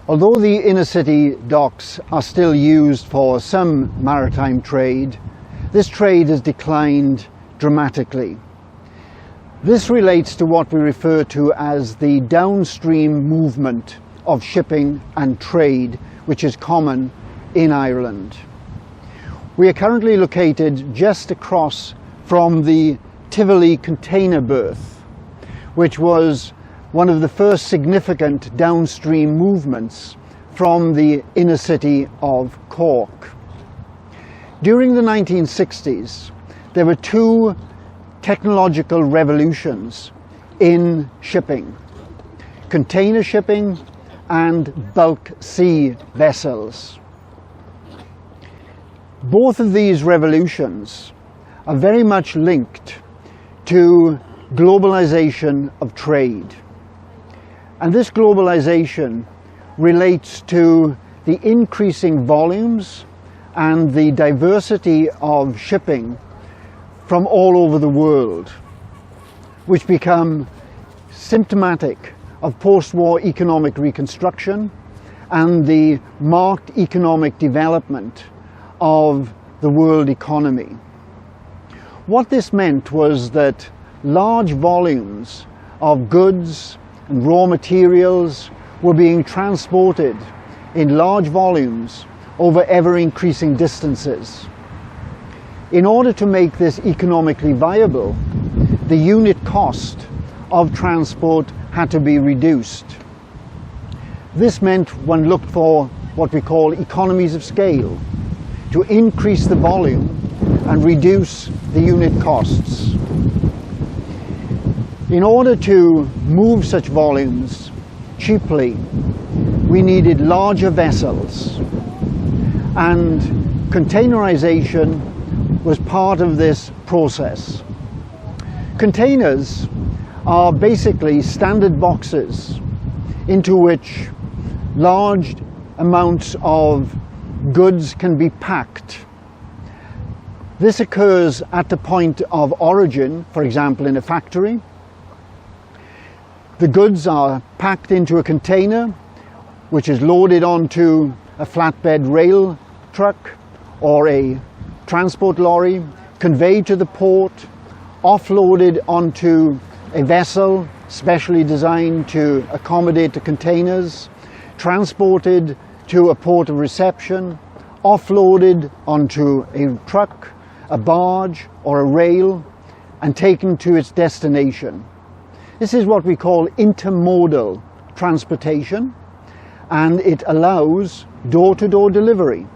Although the inner city docks are still used for some maritime trade, this trade has declined dramatically. This relates to what we refer to as the downstream movement of shipping and trade, which is common in Ireland. We are currently located just across from the Tivoli container berth, which was one of the first significant downstream movements from the inner city of Cork. During the 1960s, there were two technological revolutions in shipping: container shipping and bulk sea vessels. Both of these revolutions are very much linked to globalization of trade. And this globalization relates to the increasing volumes and the diversity of shipping from all over the world, which become symptomatic of post-war economic reconstruction and the marked economic development of the world economy. What this meant was that large volumes of goods and raw materials were being transported in large volumes over ever-increasing distances. In order to make this economically viable, the unit cost of transport had to be reduced. This meant one looked for what we call economies of scale, to increase the volume and reduce the unit costs. In order to move such volumes cheaply, we needed larger vessels, and containerization was part of this process. Containers are basically standard boxes into which large amounts of goods can be packed. This occurs at the point of origin, for example in a factory. The goods are packed into a container which is loaded onto a flatbed rail truck or a transport lorry, conveyed to the port, offloaded onto a vessel specially designed to accommodate the containers, transported to a port of reception, offloaded onto a truck, a barge or a rail, and taken to its destination. This is what we call intermodal transportation, and it allows door-to-door delivery,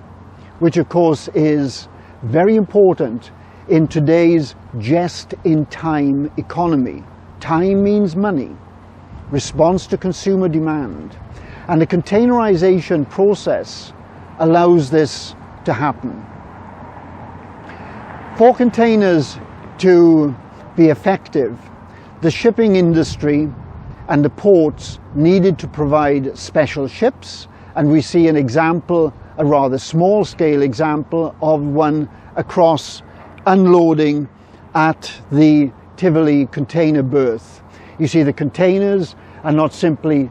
which of course is very important in today's just-in-time economy. Time means money, response to consumer demand, and the containerization process allows this to happen. For containers to be effective, the shipping industry and the ports needed to provide special ships, and we see an example, a rather small scale example of one across unloading at the Tivoli container berth. You see the containers are not simply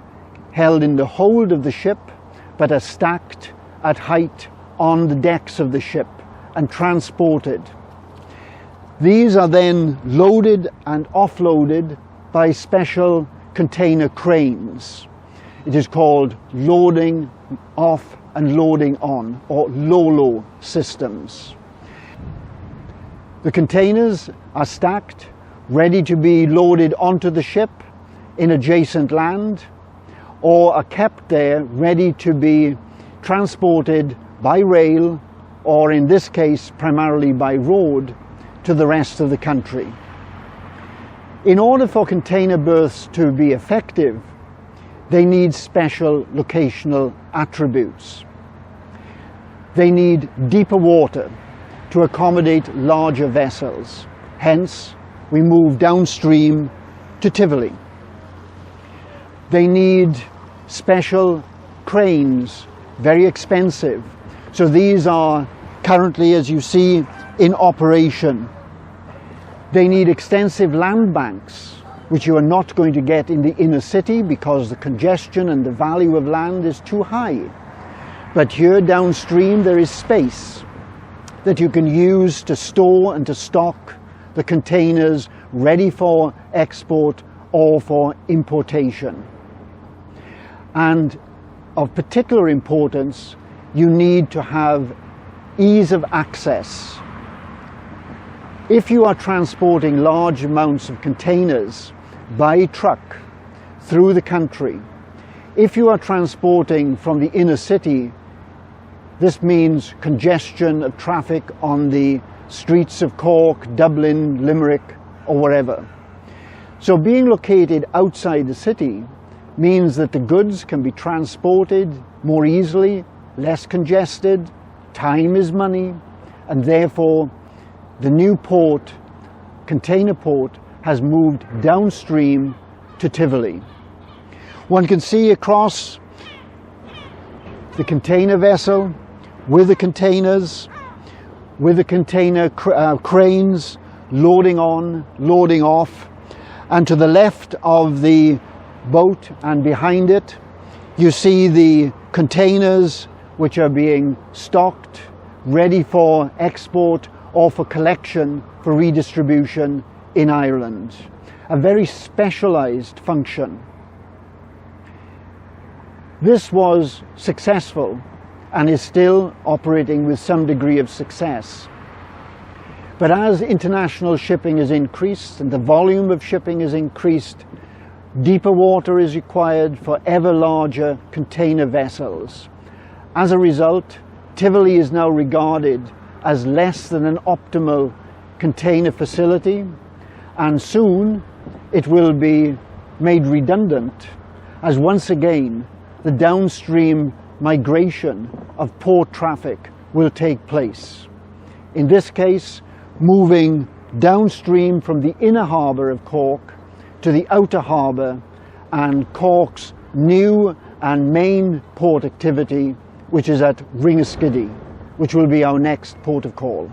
held in the hold of the ship, but are stacked at height on the decks of the ship and transported. These are then loaded and offloaded by special container cranes. It is called loading off and loading on, or LOLO systems. The containers are stacked, ready to be loaded onto the ship in adjacent land, or are kept there ready to be transported by rail, or in this case primarily by road, to the rest of the country. In order for container berths to be effective, they need special locational attributes. They need deeper water to accommodate larger vessels. Hence, we move downstream to Tivoli. They need special cranes, very expensive. So these are currently, as you see, in operation. They need extensive land banks which you are not going to get in the inner city because the congestion and the value of land is too high. But here downstream there is space that you can use to store and to stock the containers ready for export or for importation. And of particular importance, you need to have ease of access. If you are transporting large amounts of containers by truck through the country, if you are transporting from the inner city, this means congestion of traffic on the streets of Cork, Dublin, Limerick, or wherever. So being located outside the city means that the goods can be transported more easily, less congested, time is money, and therefore the new port, container port, has moved downstream to Tivoli. One can see across the container vessel with the containers, with the container cranes loading on, loading off, and to the left of the boat and behind it you see the containers which are being stocked, ready for export or for collection for redistribution in Ireland. A very specialised function. This was successful and is still operating with some degree of success. But as international shipping has increased and the volume of shipping has increased, deeper water is required for ever larger container vessels. As a result, Tivoli is now regarded as less than an optimal container facility, and soon it will be made redundant as once again the downstream migration of port traffic will take place. In this case, moving downstream from the inner harbour of Cork to the outer harbour and Cork's new and main port activity, which is at Ringaskiddy, which will be our next port of call.